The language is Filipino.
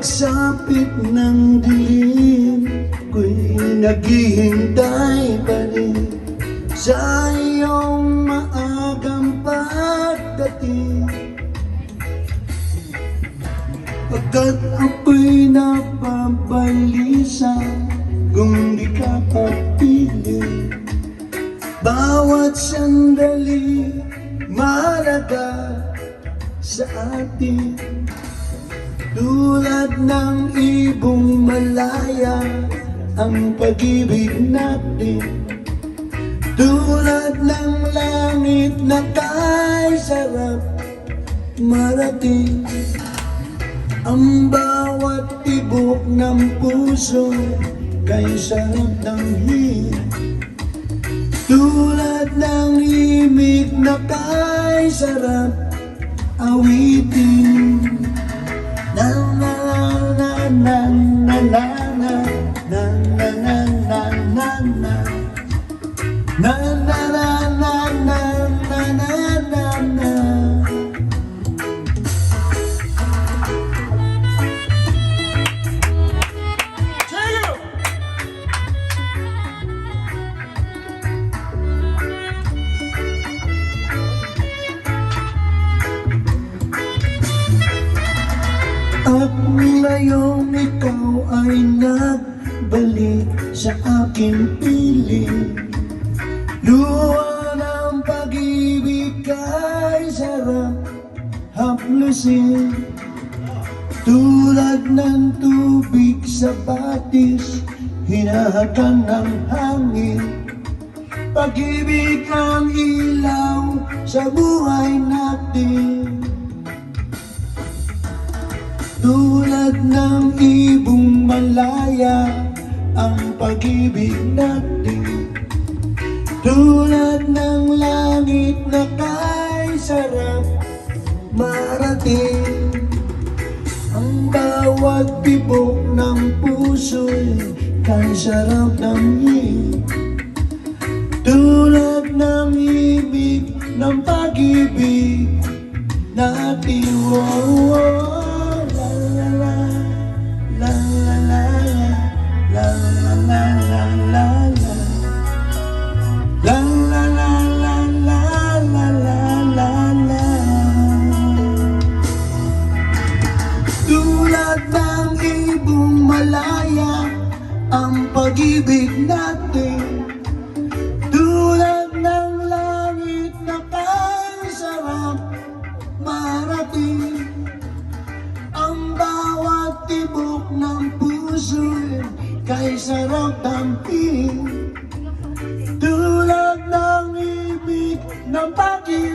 pagsapit ng dilim, ko'y naghihintay pa rin sa iyong maagang pagdating. Pagkat ako'y napabalisa kung di ka papili, bawat sandali mahalaga sa atin. Tulad ng ibong malaya ang pag-ibig natin, tulad ng langit na kay sarap marating. Ang bawat tibok ng puso kay sarap ng hingin, tulad ng himig na kay sarap awitin. Na na na na na na na na na na na na na na na na na na na na. At ngayong ikaw ay nagbalik sa aking piling, luha ng pag-ibig kay sarap haplusin. Tulad ng tubig sa batis, hinahakan ng hangin. Pag-ibig ang ilaw sa buhay natin. Tulad ng ibong malaya ang pag-ibig natin, tulad ng langit na kay sarap marating. Ang bawat tibok ng puso'y kay sarap ng hingin, tulad ng ibig ng pag-ibig natin. Wow, wow. La la la la la la la la la la la la la la la la. Tulad ng ibong malaya ang pag-ibig natin, tulad ng langit na kay sarap marating. Ang bawat tibok ng puso'y kay sarap tampin, tulad ng ibig ng pag-ibig